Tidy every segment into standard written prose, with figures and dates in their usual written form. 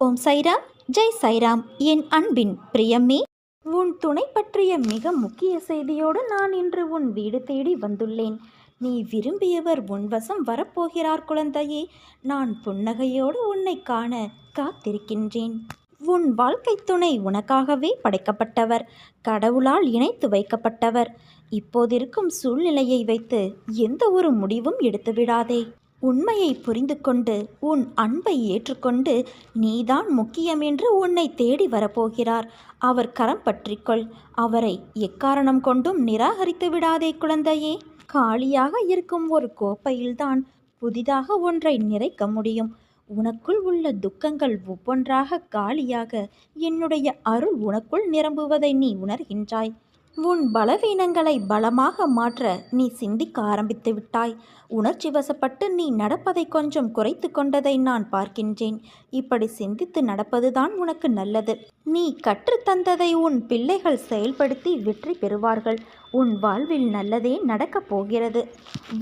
ஓம் சைராம், ஜெய் சைராம். என் அன்பின் பிரியமே, உன் துணை பற்றிய மிக முக்கிய செய்தியோடு நான் இன்று உன் வீடு தேடி வந்துள்ளேன். நீ விரும்பியவர் உன் வசம் வரப்போகிறார் குழந்தையே. நான் புன்னகையோடு உன்னை காண காத்திருக்கின்றேன். உன் வாழ்க்கை துணை உனக்காகவே படைக்கப்பட்டவர், கடவுளால் இணைத்து வைக்கப்பட்டவர். இப்போதிருக்கும் சூழ்நிலையை வைத்து எந்த ஒரு முடிவும் எடுத்துவிடாதே. உண்மையை புரிந்து கொண்டு உன் அன்பை ஏற்றுக்கொண்டு நீதான் முக்கியம் என்று உன்னை தேடி வரப்போகிறார். அவர் கரம் பற்றிக்கொள். அவரை எக்காரணம் கொண்டும் நிராகரித்து விடாதே குழந்தையே. காலியாக இருக்கும் ஒரு கோப்பையில்தான் புதிதாக ஒன்றை நிறைக்க முடியும். உனக்குள் உள்ள துக்கங்கள் ஒவ்வொன்றாக காலியாக என்னுடைய அருள் உனக்குள் நிரம்புவதை நீ உணர்கின்றாய். உன் பலவீனங்களை பலமாக மாற்ற நீ சிந்திக்க ஆரம்பித்து விட்டாய். உணர்ச்சி வசப்பட்டு நீ நடப்பதை கொஞ்சம் குறைத்து கொண்டதை நான் பார்க்கின்றேன். இப்படி சிந்தித்து நடப்பதுதான் உனக்கு நல்லது. நீ கற்றுத்தந்ததை உன் பிள்ளைகள் செயல்படுத்தி வெற்றி பெறுவார்கள். உன் வாழ்வில் நல்லதே நடக்கப் போகிறது.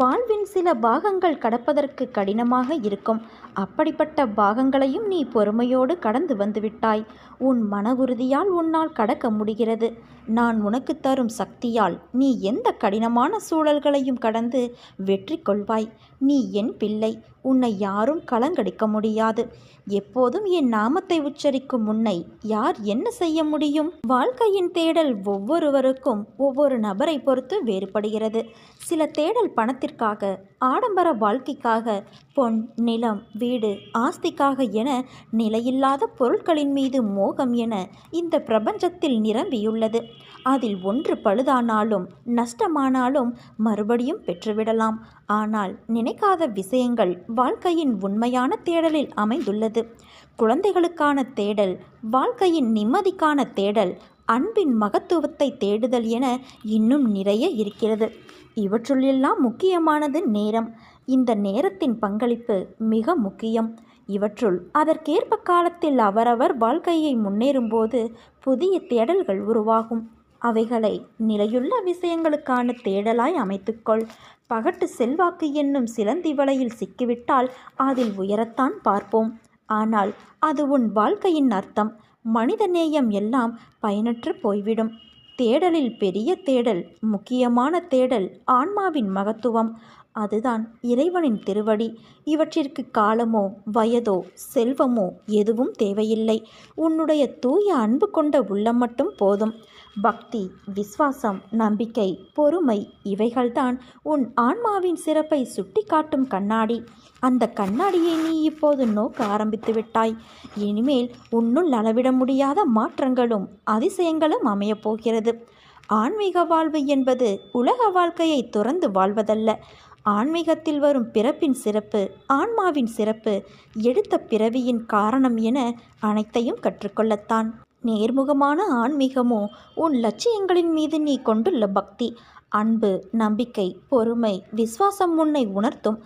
வாழ்வின் சில பாகங்கள் கடப்பதற்கு கடினமாக இருக்கும். அப்படிப்பட்ட பாகங்களையும் நீ பொறுமையோடு கடந்து வந்துவிட்டாய். உன் மன உறுதியால் உன்னால் கடக்க முடிகிறது. நான் உனக்கு தரும் சக்தியால் நீ எந்த கடினமான சூழல்களையும் கடந்து வெற்றி கொள்வாய். நீ என் பிள்ளை. உன்னை யாரும் கலங்கடிக்க முடியாது. எப்போதும் என் நாமத்தை உச்சரிக்கும் உன்னை யார் என்ன செய்ய முடியும்? வாழ்க்கையின் தேடல் ஒவ்வொருவருக்கும் ஒவ்வொரு நபரை பொறுத்து வேறுபடுகிறது. சில தேடல் பணத்திற்காக, ஆடம்பர வாழ்க்கைக்காக, பொன், நிலம், வீடு, ஆஸ்திக்காக என நிலையில்லாத பொருட்களின் மீது மோகம் என இந்த பிரபஞ்சத்தில் நிரம்பியுள்ளது. அதில் ஒன்று பழுதானாலும் நஷ்டமானாலும் மறுபடியும் பெற்றுவிடலாம். ஆனால் நினைக்காத விஷயங்கள் வாழ்க்கையின் உண்மையான தேடலில் அமைந்துள்ளது. குழந்தைகளுக்கான தேடல், வாழ்க்கையின் நிம்மதிக்கான தேடல், அன்பின் மகத்துவத்தை தேடுதல் என இன்னும் நிறைய இருக்கிறது. இவற்றுள்ளெல்லாம் முக்கியமானது நேரம். இந்த நேரத்தின் பங்களிப்பு மிக முக்கியம். இவற்றுள் அதற்கேற்ப காலத்தில் அவரவர் வாழ்க்கையை முன்னேறும்போது புதிய தேடல்கள் உருவாகும். அவைகளை நிலையுள்ள விஷயங்களுக்கான தேடலாய் அமைத்துக்கொள். பகட்டு செல்வாக்கு என்னும் சிலந்தி வலையில் சிக்கிவிட்டால் அதில் உயரத்தான் பார்ப்போம். ஆனால் அது உன் வாழ்க்கையின் அர்த்தம். மனித நேயம் எல்லாம் பயனற்று போய்விடும். தேடலில் பெரிய தேடல், முக்கியமான தேடல் ஆன்மாவின் மகத்துவம். அதுதான் இறைவனின் திருவடி. இவற்றிற்கு காலமோ வயதோ செல்வமோ எதுவும் தேவையில்லை. உன்னுடைய தூய அன்பு கொண்ட உள்ளம் மட்டும் போதும். பக்தி, விசுவாசம், நம்பிக்கை, பொறுமை இவைகள்தான் உன் ஆன்மாவின் சிறப்பை சுட்டி காட்டும் கண்ணாடி. அந்த கண்ணாடியை நீ இப்போது நோக்க ஆரம்பித்து விட்டாய். இனிமேல் உன்னுள் அளவிட முடியாத மாற்றங்களும் அதிசயங்களும் அமையப் போகிறது. ஆன்மீக வாழ்வு என்பது உலக வாழ்க்கையை துறந்து வாழ்வதல்ல. ஆன்மீகத்தில் வரும் பிறப்பின் சிறப்பு, ஆன்மாவின் சிறப்பு, எடுத்த பிறவியின் காரணம் என அனைத்தையும் கற்றுக்கொள்ளத்தான். நேர்முகமான ஆன்மீகமோ உன் லட்சியங்களின் மீது நீ கொண்டுள்ள பக்தி, அன்பு, நம்பிக்கை, பொறுமை, விசுவாசம் உன்னை உணர்த்தும்.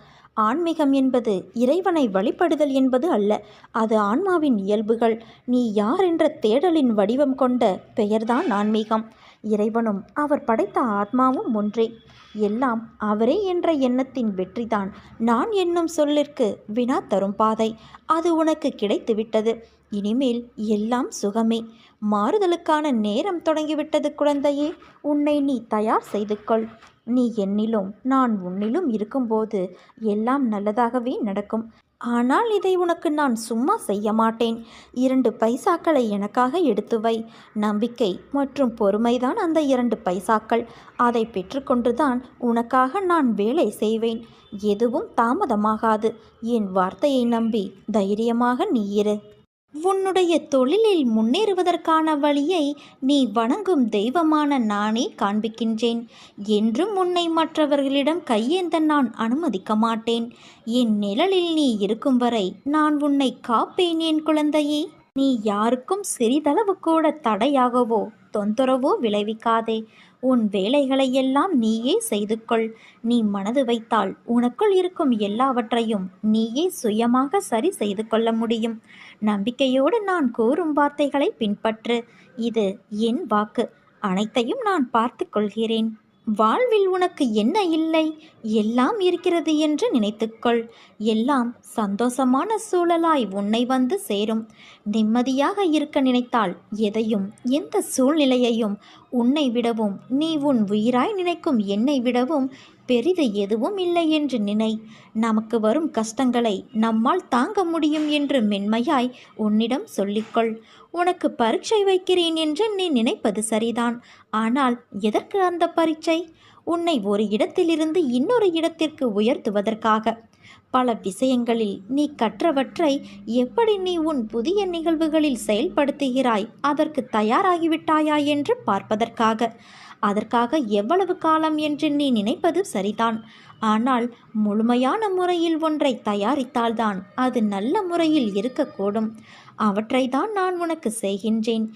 ஆன்மீகம் என்பது இறைவனை வழிபடுதல் என்பது அல்ல. அது ஆன்மாவின் இயல்புகள். நீ யார் என்ற தேடலின் வடிவம் கொண்ட பெயர்தான் ஆன்மீகம். இறைவனும் அவர் படைத்த ஆத்மாவும் ஒன்றே. எல்லாம் அவரே என்ற எண்ணத்தின் வெற்றிதான் நான் என்னும் சொல்லிற்கு வினா தரும் பாதை. அது உனக்கு கிடைத்துவிட்டது. இனிமேல் எல்லாம் சுகமே. மாறுதலுக்கான நேரம் தொடங்கிவிட்டது குழந்தையே. உன்னை நீ தயார் செய்து கொள். நீ என்னிலும் நான் உன்னிலும் இருக்கும்போது எல்லாம் நல்லதாகவே நடக்கும். ஆனால் இதை உனக்கு நான் சும்மா செய்ய மாட்டேன். 2 பைசாக்களை எனக்காக எடுத்து வை. நம்பிக்கை மற்றும் பொறுமைதான் அந்த 2 பைசாக்கள். அதை பெற்றுக்கொண்டுதான் உனக்காக நான் வேலை செய்வேன். எதுவும் தாமதமாகாது. என் வார்த்தையை நம்பி தைரியமாக நீ இரு. உன்னுடைய தொழிலில் முன்னேறுவதற்கான வழியை நீ வணங்கும் தெய்வமான நானே காண்பிக்கின்றேன். என்றும் உன்னை மற்றவர்களிடம் கையேந்த நான் அனுமதிக்க மாட்டேன். என் நிழலில் நீ இருக்கும் வரை நான் உன்னை காப்பேன் என் குழந்தையே. நீ யாருக்கும் சிறிதளவு கூட தடையாகவோ தொந்தரவோ விளைவிக்காதே. உன் வேலைகளையெல்லாம் நீயே செய்து கொள். நீ மனது வைத்தால் உனக்குள் இருக்கும் எல்லாவற்றையும் நீயே சுயமாக சரி செய்து கொள்ள முடியும். நம்பிக்கையோடு நான் கூறும் வார்த்தைகளை பின்பற்று. இது என் வாக்கு. அனைத்தையும் நான் பார்த்து கொள்கிறேன். வாழ்வில் உனக்கு என்ன இல்லை? எல்லாம் இருக்கிறது என்று நினைத்துக்கொள். எல்லாம் சந்தோஷமான சூழலாய் உன்னை வந்து சேரும். நிம்மதியாக இருக்க நினைத்தால் எதையும் எந்த சூழ்நிலையையும் உன்னை விடவும் நீ உன் உயிராய் நினைக்கும் என்னை விடவும் பெரிது எதுவும் இல்லை என்று நினை. நமக்கு வரும் கஷ்டங்களை நம்மால் தாங்க முடியும் என்று மென்மையாய் உன்னிடம் சொல்லிக்கொள். உனக்கு பரீட்சை வைக்கிறேன் என்று நீ நினைப்பது சரிதான். ஆனால் எதற்கு அந்த பரீட்சை? உன்னை ஒரு இடத்திலிருந்து இன்னொரு இடத்திற்கு உயர்த்துவதற்காக. பல விஷயங்களில் நீ கற்றவற்றை எப்படி நீ உன் புதிய நிகழ்வுகளில் செயல்படுத்துகிறாய், அதற்கு தயாராகிவிட்டாயா என்று பார்ப்பதற்காக. அதற்காக எவ்வளவு காலம் என்று நீ நினைப்பது சரிதான். ஆனால் முழுமையான முறையில் ஒன்றை தயாரித்தால்தான் அது நல்ல முறையில் இருக்கக்கூடும். அவற்றை தான் நான் உனக்கு செய்கின்றேன்.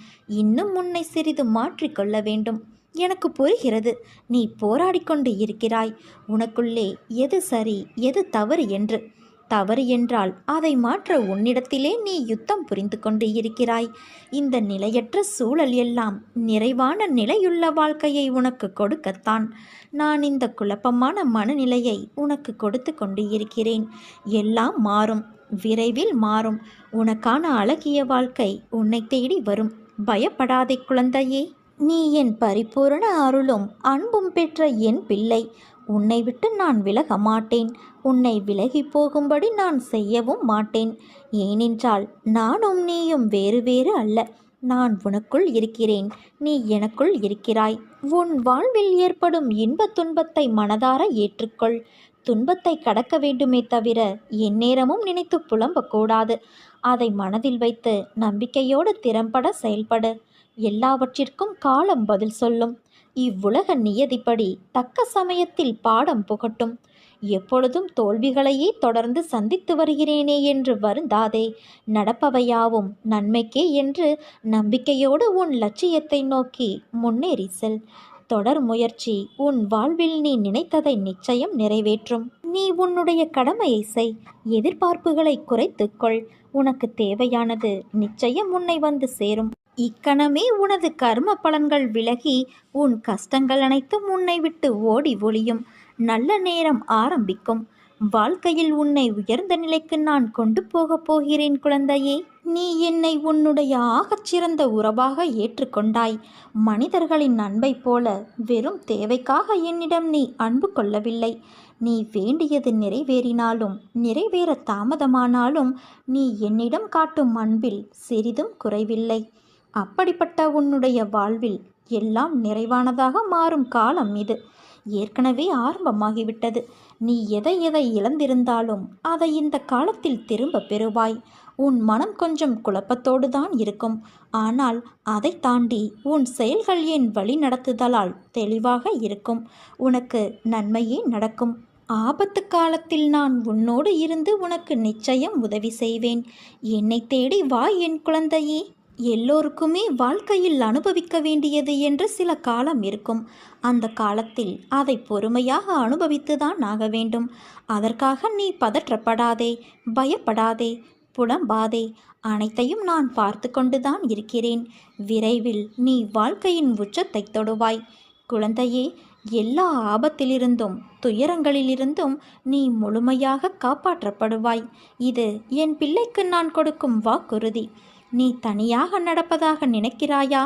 இன்னும் உன்னை சிறிது மாற்றிக்கொள்ள வேண்டும். எனக்கு புரிகிறது, நீ போராடிக்கொண்டு இருக்கிறாய் உனக்குள்ளே எது சரி எது தவறு என்று. தவறு என்றால் அதை மாற்ற உன்னிடத்திலே நீ யுத்தம் புரிந்து கொண்டு இருக்கிறாய். இந்த நிலையற்ற சூழல் எல்லாம் நிறைவான நிலையுள்ள வாழ்க்கையை உனக்கு கொடுக்கத்தான் நான் இந்த குழப்பமான மனநிலையை உனக்கு கொடுத்து கொண்டு இருக்கிறேன். எல்லாம் மாறும், விரைவில் மாறும். உனக்கான அழகிய வாழ்க்கை உன்னை தேடி வரும். பயப்படாதே குழந்தையே. நீ என் பரிபூரண அருளும் அன்பும் பெற்ற என் பிள்ளை. உன்னை விட்டு நான் விலக மாட்டேன். உன்னை விலகி போகும்படி நான் செய்யவும் மாட்டேன். ஏனென்றால் நானும் நீயும் வேறு வேறு அல்ல. நான் உனக்குள் இருக்கிறேன், நீ எனக்குள் இருக்கிறாய். உன் வாழ்வில் ஏற்படும் இன்ப துன்பத்தை மனதார ஏற்றுக்கொள். துன்பத்தை கடக்க வேண்டுமே தவிர எந்நேரமும் நினைத்து புலம்பக்கூடாது. அதை மனதில் வைத்து நம்பிக்கையோடு திறம்பட செயல்படு. எல்லாவற்றிற்கும் காலம் பதில் சொல்லும். இவ்வுலக நியதிப்படி தக்க சமயத்தில் பாடம் புகட்டும். எப்பொழுதும் தோல்விகளையே தொடர்ந்து சந்தித்து வருகிறேனே என்று வருந்தாதே. நடப்பவையாவும் நன்மைக்கே என்று நம்பிக்கையோடு உன் லட்சியத்தை நோக்கி முன்னேறி செல். தொடர் முயற்சி உன் வாழ்வில் நீ நினைத்ததை நிச்சயம் நிறைவேற்றும். நீ உன்னுடைய கடமையை செய். எதிர்பார்ப்புகளை குறைத்துக்கொள். உனக்கு தேவையானது நிச்சயம் உன்னை வந்து சேரும். இக்கணமே உனது கர்ம பலன்கள் விலகி உன் கஷ்டங்கள் அனைத்தும் உன்னை விட்டு ஓடி ஒளியும். நல்ல நேரம் ஆரம்பிக்கும். வாழ்க்கையில் உன்னை உயர்ந்த நிலைக்கு நான் கொண்டு போகப் போகிறேன் குழந்தையே. நீ என்னை உன்னுடைய ஆகச்சிறந்த உறவாக ஏற்றுக்கொண்டாய். மனிதர்களின் அன்பை போல வெறும் தேவைக்காக என்னிடம் நீ அன்பு கொள்ளவில்லை. நீ வேண்டியது நிறைவேறினாலும் நிறைவேற தாமதமானாலும் நீ என்னிடம் காட்டும் அன்பில் சிறிதும் குறைவில்லை. அப்படிப்பட்ட உன்னுடைய வாழ்வில் எல்லாம் நிறைவானதாக மாறும் காலம் இது ஏற்கனவே ஆரம்பமாகிவிட்டது. நீ எதை எதை இழந்திருந்தாலும் அதை இந்த காலத்தில் திரும்ப பெறுவாய். உன் மனம் கொஞ்சம் குழப்பத்தோடு தான் இருக்கும். ஆனால் அதை தாண்டி உன் செயல்கள் என் வழி நடத்துதலால் தெளிவாக இருக்கும். உனக்கு நன்மையே நடக்கும். ஆபத்து காலத்தில் நான் உன்னோடு இருந்து உனக்கு நிச்சயம் உதவி செய்வேன். என்னை தேடி வா என் குழந்தையே. எல்லோருக்குமே வாழ்க்கையில் அனுபவிக்க வேண்டியது என்று சில காலம் இருக்கும். அந்த காலத்தில் அதை பொறுமையாக அனுபவித்துதான் ஆக வேண்டும். அதற்காக நீ பதற்றப்படாதே, பயப்படாதே, புலம்பாதே. அனைத்தையும் நான் பார்த்து கொண்டுதான் இருக்கிறேன். விரைவில் நீ வாழ்க்கையின் உச்சத்தை தொடுவாய். குழந்தையே, எல்லா ஆபத்திலிருந்தும் துயரங்களிலிருந்தும் நீ முழுமையாக காப்பாற்றப்படுவாய். இது என் பிள்ளைக்கு நான் கொடுக்கும் வாக்குறுதி. நீ தனியாக நடப்பதாக நினைக்கிறாயா?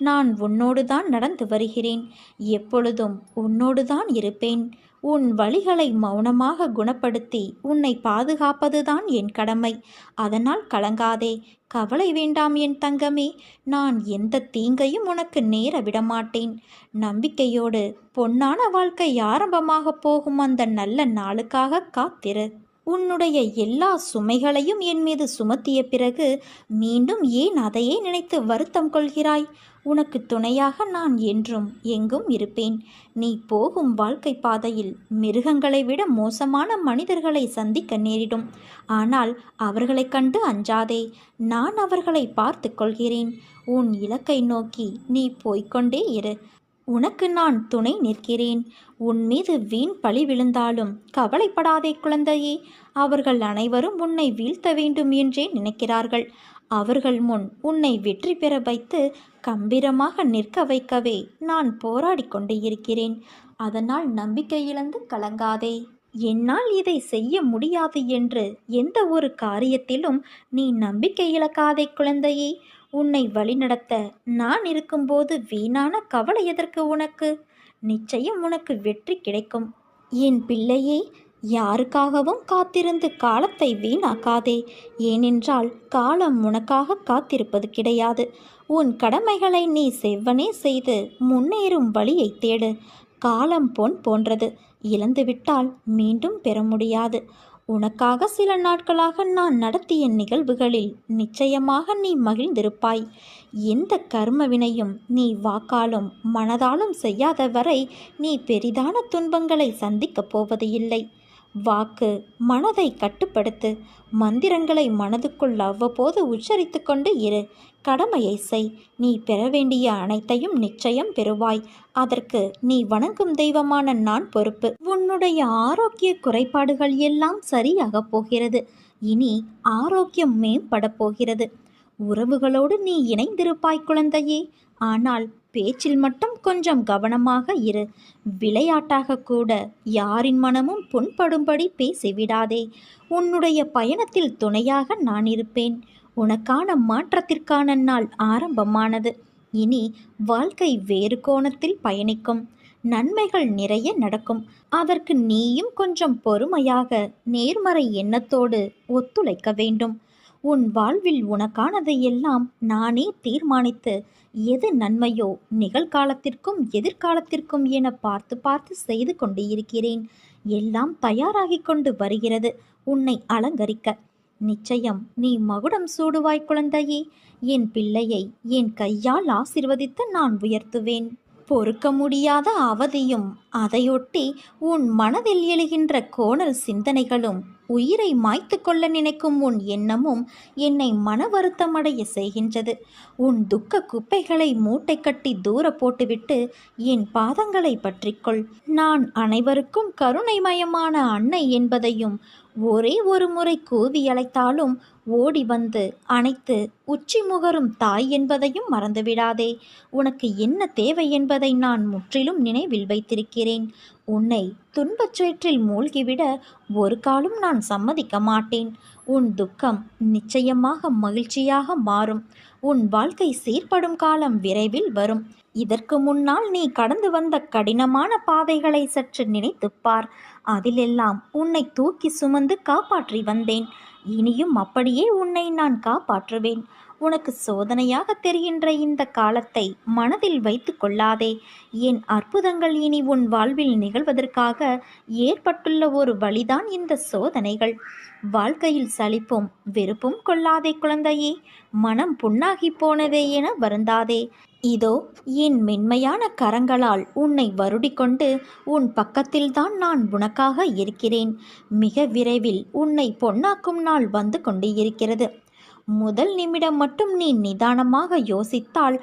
நான் உன்னோடு தான் நடந்து வருகிறேன். எப்பொழுதும் உன்னோடு தான் இருப்பேன். உன் வழிகளை மௌனமாக குணப்படுத்தி உன்னை பாதுகாப்பதுதான் என் கடமை. அதனால் கலங்காதே, கவலை வேண்டாம் என் தங்கமே. நான் எந்த தீங்கையும் உனக்கு நேர விடமாட்டேன். நம்பிக்கையோடு பொன்னான வாழ்க்கை ஆரம்பமாக போகும் அந்த நல்ல நாளுக்காக காத்திரு. உன்னுடைய எல்லா சுமைகளையும் என் மீது சுமத்திய பிறகு மீண்டும் ஏன் அதையே நினைத்து வருத்தம் கொள்கிறாய்? உனக்கு துணையாக நான் என்றும் எங்கும் இருப்பேன். நீ போகும் வாழ்க்கை பாதையில் மிருகங்களை விட மோசமான மனிதர்களை சந்திக்க நேரிடும். ஆனால் அவர்களை கண்டு அஞ்சாதே. நான் அவர்களை பார்த்து கொள்கிறேன். உன் இலக்கை நோக்கி நீ போய்கொண்டே இரு. உனக்கு நான் துணை நிற்கிறேன். உன் மீது வீண் பழி விழுந்தாலும் கவலைப்படாதே குழந்தையே. அவர்கள் அனைவரும் உன்னை வீழ்த்த வேண்டும் என்றே நினைக்கிறார்கள். அவர்கள் முன் உன்னை வெற்றி பெற வைத்து கம்பீரமாக நிற்க வைக்கவே நான் போராடி கொண்டு இருக்கிறேன். அதனால் நம்பிக்கை இழந்து கலங்காதே. என்னால் இதை செய்ய முடியாது என்று எந்த ஒரு காரியத்திலும் நீ நம்பிக்கை இழக்காதே குழந்தையே. உன்னை வழிநடத்த நான் இருக்கும்போது வீணான கவலை எதற்கு உனக்கு? நிச்சயம் உனக்கு வெற்றி கிடைக்கும். என் பிள்ளையே, யாருக்காகவும் காத்திருந்து காலத்தை வீணாக்காதே. ஏனென்றால் காலம் உனக்காக காத்திருப்பது கிடையாது. உன் கடமைகளை நீ செவ்வனே செய்து முன்னேறும் வழியை தேடு. காலம் பொன் போன்றது. இழந்துவிட்டால் மீண்டும் பெற முடியாது. உனக்காக சில நாட்களாக நான் நடத்திய நிகழ்வுகளில் நிச்சயமாக நீ மகிழ்ந்திருப்பாய். எந்த கர்ம வினையும் நீ வாக்காலும் மனதாலும் செய்யாத வரை நீ பெரிதான துன்பங்களை சந்திக்கப் போவது இல்லை. வாக்கு மனதை கட்டுப்படுத்து. மந்திரங்களை மனதுக்குள் அவ்வப்போது உச்சரித்து கொண்டு இரு. கடமையை செய். நீ பெற வேண்டிய அனைத்தையும் நிச்சயம் பெறுவாய். அதற்கு நீ வணங்கும் தெய்வமான நான் பொறுப்பு. உன்னுடைய ஆரோக்கிய குறைபாடுகள் எல்லாம் சரியாக போகிறது. இனி ஆரோக்கியம் மேம்படப் போகிறது. உறவுகளோடு நீ இணைந்திருப்பாய் குழந்தையே. ஆனால் பேச்சில் மட்டும் கொஞ்சம் கவனமாக இரு. விளையாட்டாக கூட யாரின் மனமும் புண்படும்படி பேசிவிடாதே. உன்னுடைய பயணத்தில் துணையாக நான் இருப்பேன். உனக்கான மாற்றத்திற்கான நாள் ஆரம்பமானது. இனி வாழ்க்கை வேறு கோணத்தில் பயணிக்கும். நன்மைகள் நிறைய நடக்கும். அதற்கு நீயும் கொஞ்சம் பொறுமையாக நேர்மறை எண்ணத்தோடு ஒத்துழைக்க வேண்டும். உன் வாழ்வில் உனக்கானதை எல்லாம் நானே தீர்மானித்து எது நன்மையோ நிகழ்காலத்திற்கும் எதிர்காலத்திற்கும் என பார்த்து பார்த்து செய்து கொண்டு இருக்கிறேன். எல்லாம் தயாராகி கொண்டு வருகிறது உன்னை அலங்கரிக்க. நிச்சயம் நீ மகுடம் சூடுவாய் குழந்தையே. என் பிள்ளையை என் கையால் ஆசிர்வதித்து நான் உயர்த்துவேன். பொறுக்க முடியாத அவதியும் அதையொட்டி உன் மனதில் எழுகின்ற கோணல் சிந்தனைகளும் உயிரை மாய்த்து கொள்ள நினைக்கும் உன் எண்ணமும் என்னை மன வருத்தமடைய செய்கின்றது. உன் துக்க குப்பைகளை மூட்டை கட்டி தூர போட்டுவிட்டு என் பாதங்களை பற்றிக்கொள். நான் அனைவருக்கும் கருணைமயமான அன்னை என்பதையும் ஒரே ஒரு முறை கூவி அழைத்தாலும் ஓடி வந்து அணைத்து உச்சி முகரும் தாய் என்பதையும் மறந்துவிடாதே. உனக்கு என்ன தேவை என்பதை நான் முற்றிலும் நினைவில் வைத்திருக்கிறேன். உன்னை துன்பச் சேற்றில் மூழ்கிவிட ஒரு காலும் நான் சம்மதிக்க மாட்டேன். உன் துக்கம் நிச்சயமாக மகிழ்ச்சியாக மாறும். உன் வாழ்க்கை சீர்படும் காலம் விரைவில் வரும். இதற்கு முன்னால் நீ கடந்து வந்த கடினமான பாதைகளை சற்று நினைத்துப்பார். அதிலெல்லாம் உன்னை தூக்கி சுமந்து காப்பாற்றி வந்தேன். இனியும் அப்படியே உன்னை நான் காப்பாற்றுவேன். உனக்கு சோதனையாக தெரிகின்ற இந்த காலத்தை மனதில் வைத்து கொள்ளாதே. என் அற்புதங்கள் இனி உன் வாழ்வில் நிகழ்வதற்காக ஏற்பட்டுள்ள ஒரு வழிதான் இந்த சோதனைகள். வாழ்க்கையில் சலிப்பும் வெறுப்பும் கொள்ளாதே குழந்தையே. மனம் புண்ணாகி போனதே என வருந்தாதே. இதோ என் மென்மையான கரங்களால் உன்னை வருடிக்கொண்டு உன் பக்கத்தில்தான் நான் உனக்காக இருக்கிறேன். மிக விரைவில் உன்னை பொன்னாக்கும் நாள் வந்து கொண்டு இருக்கிறது. முதல் நிமிடம் மட்டும் நீ நிதானமாக யோசித்தால்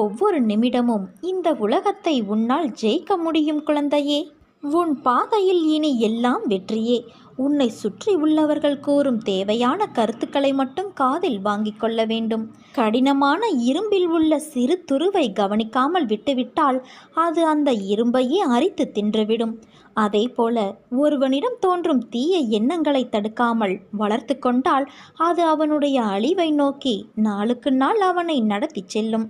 ஒவ்வொரு நிமிடமும் இந்த உலகத்தை உன்னால் ஜெயிக்க முடியும் குழந்தையே. உன் பாதையில் இனி எல்லாம் வெற்றியே. உன்னை சுற்றி உள்ளவர்கள் கூறும் தேவையான கருத்துக்களை மட்டும் காதில் வாங்கிக் கொள்ள வேண்டும். கடினமான இரும்பில் உள்ள சிறு துருவை கவனிக்காமல் விட்டுவிட்டால் அது அந்த இரும்பையே அரித்து தின்றுவிடும். அதே போல ஒருவனிடம் தோன்றும் தீய எண்ணங்களை தடுக்காமல் வளர்த்து கொண்டால் அது அவனுடைய அழிவை நோக்கி நாளுக்கு நாள் அவனை நடத்தி செல்லும்.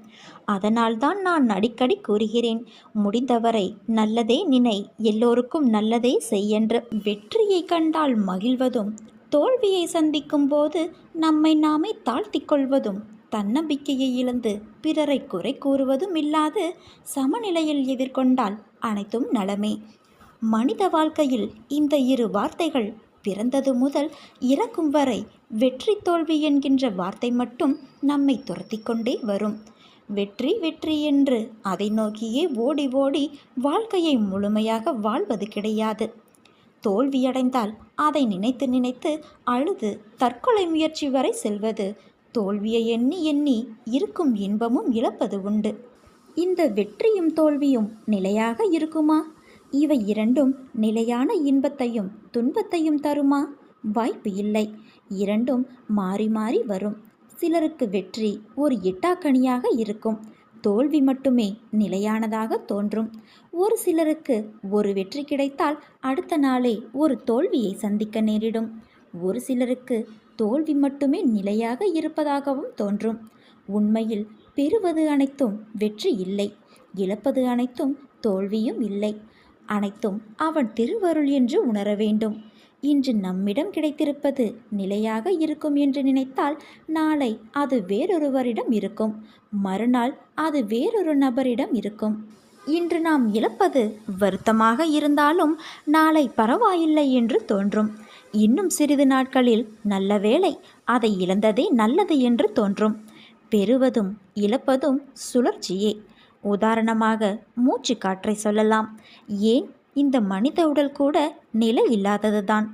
அதனால்தான் நான் அடிக்கடி கூறுகிறேன், முடிந்தவரை நல்லதே நினை, எல்லோருக்கும் நல்லதே செய்யென்று. வெற்றியை கண்டால் மகிழ்வதும் தோல்வியை சந்திக்கும் போது நம்மை நாமே தாழ்த்தி கொள்வதும் தன்னம்பிக்கையை இழந்து பிறரை குறை கூறுவதும் இல்லாது சமநிலையில் எதிர்கொண்டால் அனைத்தும் நலமே. மனித வாழ்க்கையில் இந்த இரு வார்த்தைகள் பிறந்தது முதல் இறக்கும் வரை வெற்றி தோல்வி என்கின்ற வார்த்தை மட்டும் நம்மை துரத்தி கொண்டே வரும். வெற்றி வெற்றி என்று அதை நோக்கியே ஓடி ஓடி வாழ்க்கையை முழுமையாக வாழ்வது கிடையாது. தோல்வியடைந்தால் அதை நினைத்து நினைத்து அழுது தற்கொலை முயற்சி வரை செல்வது, தோல்வியை எண்ணி எண்ணி இருக்கும் இன்பமும் இழப்பது உண்டு. இந்த வெற்றியும் தோல்வியும் நிலையாக இருக்குமா? இவை இரண்டும் நிலையான இன்பத்தையும் துன்பத்தையும் தருமா? வாய்ப்பு இல்லை. இரண்டும் மாறி மாறி வரும். சிலருக்கு வெற்றி ஒரு எட்டாக்கனியாக இருக்கும். தோல்வி மட்டுமே நிலையானதாக தோன்றும். ஒரு சிலருக்கு ஒரு வெற்றி கிடைத்தால் அடுத்த நாளே ஒரு தோல்வியை சந்திக்க நேரிடும். ஒரு சிலருக்கு தோல்வி மட்டுமே நிலையாக இருப்பதாகவும் தோன்றும். உண்மையில் பெறுவது அனைத்தும் வெற்றி இல்லை, இழப்பது அனைத்தும் தோல்வியும் இல்லை. அனைத்தும் அவன் திருவருள் என்று உணர வேண்டும். இன்று நம்மிடம் கிடைத்திருப்பது நிலையாக இருக்கும் என்று நினைத்தால் நாளை அது வேறொருவரிடம் இருக்கும், மறுநாள் அது வேறொரு நபரிடம் இருக்கும். இன்று நாம் இழப்பது வருத்தமாக இருந்தாலும் நாளை பரவாயில்லை என்று தோன்றும். இன்னும் சிறிது நாட்களில் நல்ல வேளை, அதை இழந்ததே நல்லது என்று தோன்றும். பெறுவதும் இழப்பதும் சுழற்சியே. உதாரணமாக மூச்சு காற்றை சொல்லலாம். ஏன், இந்த மனித உடல் கூட நிலை இல்லாததுதான்.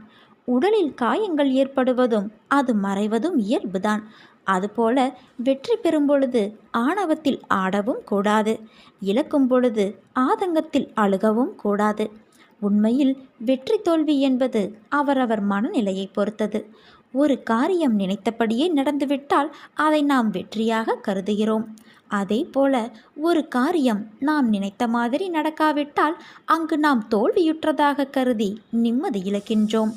உடலில் காயங்கள் ஏற்படுவதும் அது மறைவதும் இயல்புதான். அதுபோல வெற்றி பெறும் பொழுது ஆணவத்தில் ஆடவும் கூடாது, இழக்கும் பொழுது ஆதங்கத்தில் அழுகவும் கூடாது. உண்மையில் வெற்றி தோல்வி என்பது அவரவர் மனநிலையை பொறுத்தது. ஒரு காரியம் நினைத்தபடியே நடந்துவிட்டால் அதை நாம் வெற்றியாக கருதுகிறோம். அதே போல ஒரு காரியம் நாம் நினைத்த மாதிரி நடக்காவிட்டால் அங்கு நாம் தோல்வியுற்றதாக கருதி நிம்மதி இழக்கின்றோம்.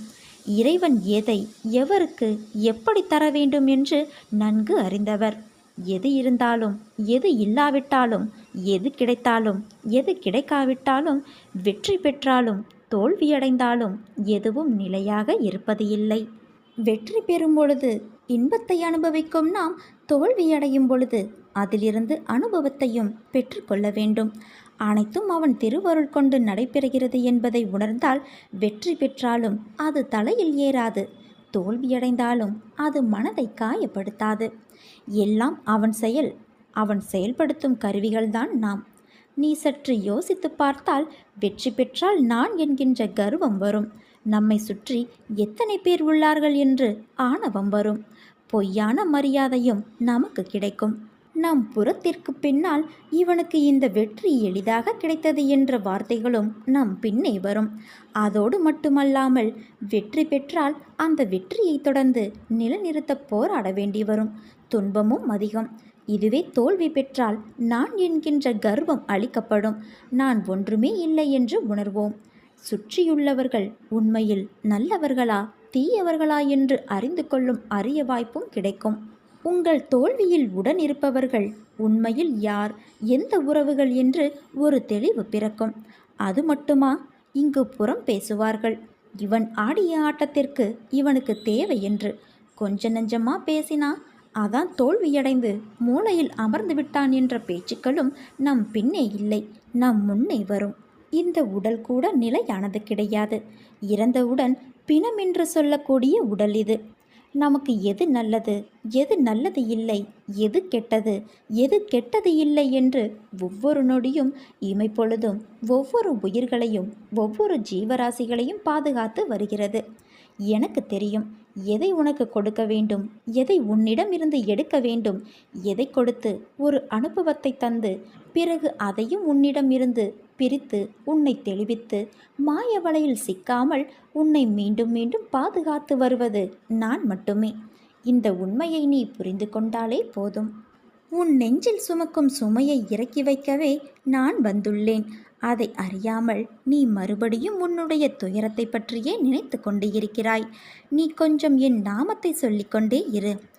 இறைவன் எதை எவருக்கு எப்படி தர வேண்டும் என்று நன்கு அறிந்தவர். எது இருந்தாலும் எது இல்லாவிட்டாலும், எது கிடைத்தாலும் எது கிடைக்காவிட்டாலும், வெற்றி பெற்றாலும் தோல்வியடைந்தாலும் எதுவும் நிலையாக இருப்பது இல்லை. வெற்றி பெறும் பொழுது இன்பத்தை அனுபவிக்கும் நாம் தோல்வியடையும் பொழுது அதிலிருந்து அனுபவத்தையும் பெற்றுக்கொள்ள வேண்டும். அனைத்தும் அவன் திருவருள் கொண்டு நடைபெறுகிறது என்பதை உணர்ந்தால் வெற்றி பெற்றாலும் அது தலையில் ஏறாது, தோல்வியடைந்தாலும் அது மனதை காயப்படுத்தாது. எல்லாம் அவன் செயல். அவன் செயல்படுத்தும் கருவிகள்தான் நாம். நீ சற்று யோசித்து பார்த்தால் வெற்றி பெற்றால் நான் என்கின்ற கர்வம் வரும். நம்மை சுற்றி எத்தனை பேர் உள்ளார்கள் என்று ஆணவம் வரும். பொய்யான மரியாதையும் நமக்கு கிடைக்கும். நம் புறத்திற்கு பின்னால் இவனுக்கு இந்த வெற்றி எளிதாக கிடைத்தது என்ற வார்த்தைகளும் நம் பின்னே வரும். அதோடு மட்டுமல்லாமல் வெற்றி பெற்றால் அந்த வெற்றியை தொடர்ந்து நிலைநிறுத்த போராட வேண்டி வரும். துன்பமும் அதிகம். இதுவே தோல்வி பெற்றால் நான் என்கின்ற கர்வம் அளிக்கப்படும். நான் ஒன்றுமே இல்லை என்று உணர்வோம். சுற்றியுள்ளவர்கள் உண்மையில் நல்லவர்களா தீயவர்களா என்று அறிந்து கொள்ளும் அரிய வாய்ப்பும் கிடைக்கும். உங்கள் தோல்வியில் உடன் இருப்பவர்கள் உண்மையில் யார், எந்த உறவுகள் என்று ஒரு தெளிவு பிறக்கும். அது மட்டுமா, இங்கு புறம் பேசுவார்கள். இவன் ஆடிய ஆட்டத்திற்கு இவனுக்கு தேவை என்று கொஞ்ச நஞ்சமா பேசினா அதான் தோல்வியடைந்து மூளையில் அமர்ந்து விட்டான் என்ற பேச்சுக்களும் நம் பின்னே இல்லை, நம் முன்னே வரும். இந்த உடல் கூட நிலையானது கிடையாது. இறந்தவுடன் பிணம் என்று சொல்லக்கூடிய உடல் இது. நமக்கு எது நல்லது, எது நல்லது இல்லை, எது கெட்டது, எது கெட்டது இல்லை என்று ஒவ்வொரு நொடியும் இமைப்பொழுதும் ஒவ்வொரு உயிர்களையும் ஒவ்வொரு ஜீவராசிகளையும் பாதுகாத்து வருகிறது. எனக்கு தெரியும் எதை உனக்கு கொடுக்க வேண்டும், எதை உன்னிடம் இருந்து எடுக்க வேண்டும், எதை கொடுத்து ஒரு அனுபவத்தை தந்து பிறகு அதையும் உன்னிடம் இருந்து பிரித்து உன்னை தெளிவித்து மாய வலையில் சிக்காமல் உன்னை மீண்டும் மீண்டும் பாதுகாத்து வருவது நான் மட்டுமே. இந்த உண்மையை நீ புரிந்து கொண்டாலே போதும். உன் நெஞ்சில் சுமக்கும் சுமையை இறக்கி வைக்கவே நான் வந்துள்ளேன். அதை அறியாமல் நீ மறுபடியும் உன்னுடைய துயரத்தை பற்றியே நினைத்து கொண்டு இருக்கிறாய். நீ கொஞ்சம் என் நாமத்தை சொல்லிக்கொண்டே இரு.